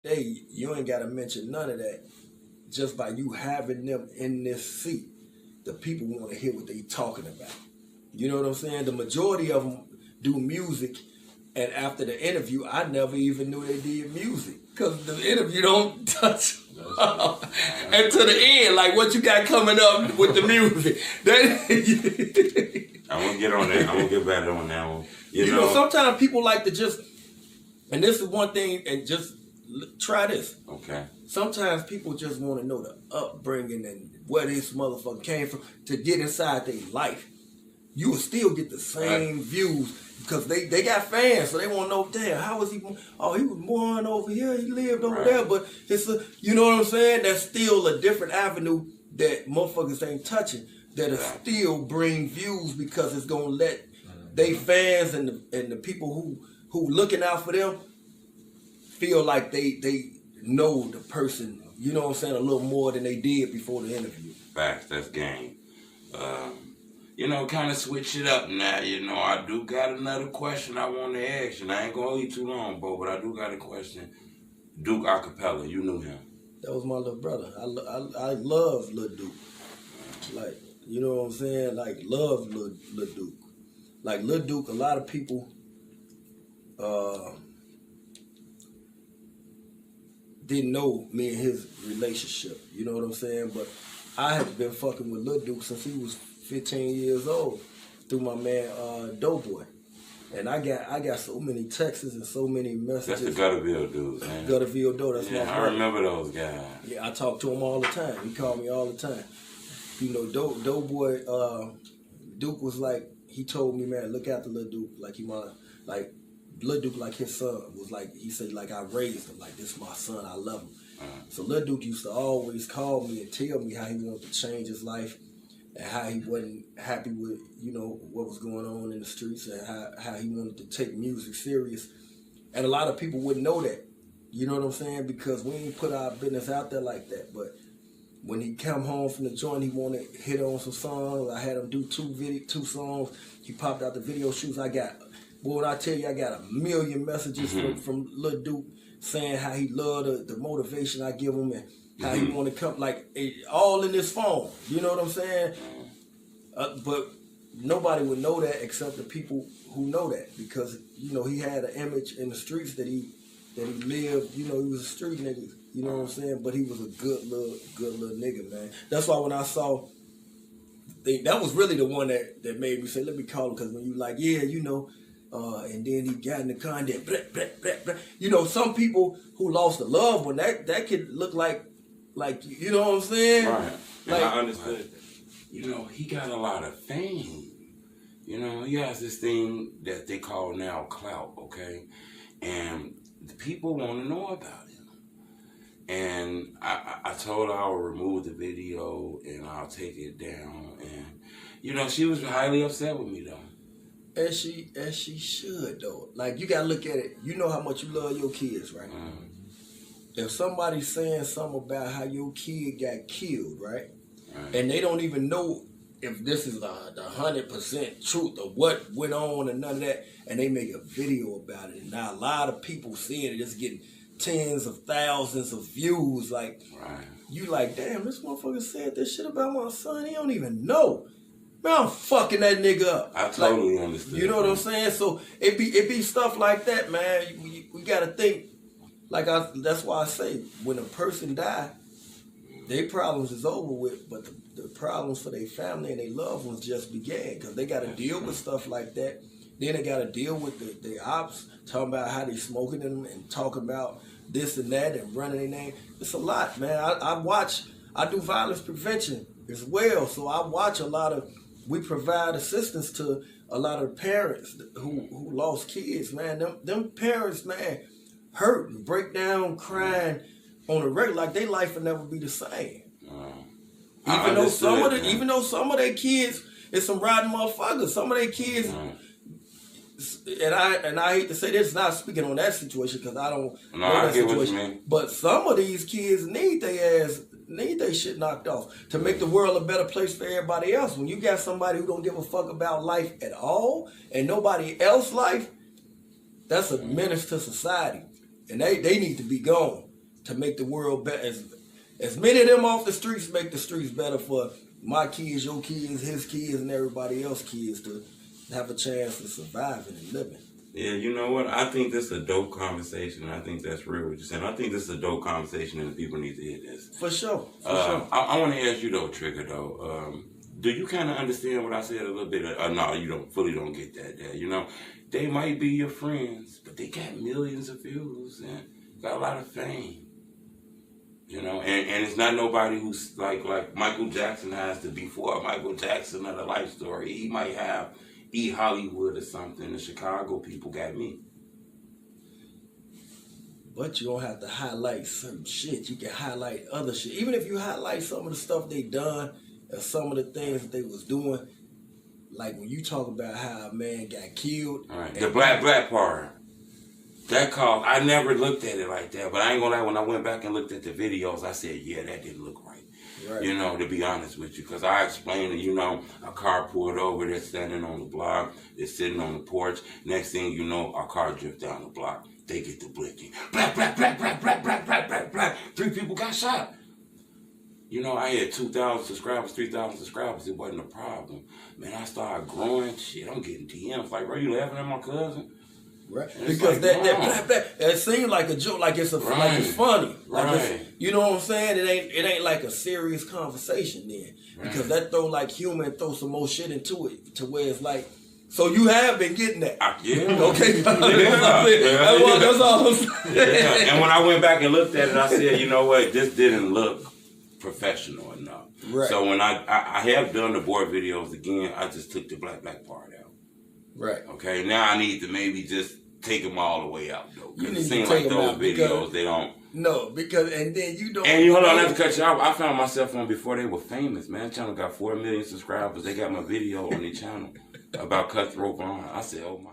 day, you ain't got to mention none of that. Just by you having them in this seat, the people want to hear what they talking about. You know what I'm saying? The majority of them do music, and after the interview, I never even knew they did music because the interview don't touch and to the end, like what you got coming up with the music. I'm gonna get on that. I'm gonna get better on that one. You know, sometimes people like to just, and this is one thing, and just try this. Okay. Sometimes people just want to know the upbringing and where this motherfucker came from to get inside their life. You will still get the same views because they got fans, so they want to know, damn, how was he born? Oh, he was born over here, he lived over there, but it's a, you know what I'm saying? That's still a different avenue that motherfuckers ain't touching that'll still bring views because it's gonna let they fans and the people who looking out for them feel like they know the person, you know what I'm saying, a little more than they did before the interview. Facts, that's game. You know, kind of switch it up now. You know, I do got another question I want to ask you. I ain't gonna hold you too long, Bo, but I do got a question. Duke Acapela, you knew him. That was my little brother. I love Lil Duke. Like, you know what I'm saying? Like, love Lil Duke. Like, Lil Duke, a lot of people didn't know me and his relationship. You know what I'm saying? But I have been fucking with Lil Duke since he was 15 years old through my man Doughboy. And I got so many texts and so many messages. That's the Gutterville dudes, man. Gutterville dude, that's my friend. I remember those guys. Yeah, I talk to him all the time. He called me all the time. You know, Doughboy, Duke was like, he told me, man, look after Lil Duke. Like, Lil Duke, like his son, was like, he said, like, I raised him. Like, this is my son, I love him. So Lil Duke used to always call me and tell me how he wanted to change his life and how he wasn't happy with, you know, what was going on in the streets and how he wanted to take music serious. And a lot of people wouldn't know that. You know what I'm saying? Because we ain't put our business out there like that. But when he come home from the joint, he wanted to hit on some songs. I had him do two songs. He popped out the video shoots. Boy, when I tell you, I got a million messages from Lil Duke saying how he loved the motivation I give him and how he want to come, like, all in his phone. You know what I'm saying? But nobody would know that except the people who know that because, you know, he had an image in the streets that he lived, you know, he was a street nigga, you know what I'm saying? But he was a good little nigga, man. That's why when I saw, that was really the one that made me say, let me call him, because when you like, yeah, you know, and then he got in the car and then blah, blah, blah, blah. You know, some people who lost a loved one, that could look like, you know what I'm saying? Right. Like, I understood. You know, he got a lot of fame. You know, he has this thing that they call now clout, okay? And the people want to know about him. And I told her I'll remove the video and I'll take it down. And, you know, she was highly upset with me, though. As she should, though. Like, you got to look at it. You know how much you love your kids, right? If somebody's saying something about how your kid got killed, right? And they don't even know if this is the 100% truth of what went on and none of that, and they make a video about it. And now a lot of people seeing it, it's getting tens of thousands of views. Like, you like, damn, this motherfucker said this shit about my son. He don't even know. Man, I'm fucking that nigga up. I totally understand. You know what I'm saying? So it be stuff like that, man. We gotta think. That's why I say when a person die, their problems is over with, but the problems for their family and their loved ones just began because they got to deal with stuff like that. Then they got to deal with the ops talking about how they smoking them and talking about this and that and running their name. It's a lot, man. I do violence prevention as well, so I watch we provide assistance to a lot of parents who lost kids, man. Them parents, man, hurt and break down, crying on a regular, like their life will never be the same. Even though some of their kids is some rotten motherfuckers. Some of their kids, and I hate to say this, not speaking on that situation because I don't know that situation. But some of these kids need their shit knocked off to make the world a better place for everybody else. When you got somebody who don't give a fuck about life at all and nobody else's life, that's a menace to society. And they need to be gone. to make the world better. As many of them off the streets make the streets better for my kids, your kids, his kids, and everybody else's kids to have a chance to survive and living. Yeah, you know what? I think this is a dope conversation, and I think that's real what you're saying. I think this is a dope conversation, and the people need to hear this. For sure. Sure. I want to ask you, though, Trigger, though. Do you kind of understand what I said a little bit? No, you don't get that. You know, they might be your friends, but they got millions of views and got a lot of fame. You know, and it's not nobody who's like Michael Jackson has the before Michael Jackson of the life story. He might have Hollywood or something. The Chicago people got me. But you don't have to highlight certain shit. You can highlight other shit. Even if you highlight some of the stuff they done or some of the things that they was doing, like when you talk about how a man got killed. All right. The black part. That cause I never looked at it like that, but I ain't gonna lie. When I went back and looked at the videos, I said, "Yeah, that didn't look right." Right. You know, to be honest with you, because I explained it. You know, a car pulled over. They're standing on the block. They're sitting on the porch. Next thing you know, our car drifts down the block. They get the blinking. Black. 3 people got shot. You know, I had 2,000 subscribers, 3,000 subscribers. It wasn't a problem. Man, I started growing. Shit, I'm getting DMs like, "Bro, you laughing at my cousin?" Right, because like, that black, it seems like a joke, like it's like it's funny, like it's, you know what I'm saying? It ain't like a serious conversation then, because that throw like humor and throw some more shit into it to where it's like, so you have been getting that, yeah, okay, that's all I'm saying. Yeah. And when I went back and looked at it, I said, you know what, this didn't look professional enough. Right. So when I have done the board videos again, I just took the black part out. Right. Okay. Now I need to maybe just take them all the way out though, because it seems like those videos they don't. No, because and then you don't. And you hold on, not to cut you off. I found myself on before they were famous. Man, that channel got 4 million subscribers. They got my video on their channel about cutthroat bond. I said, oh my.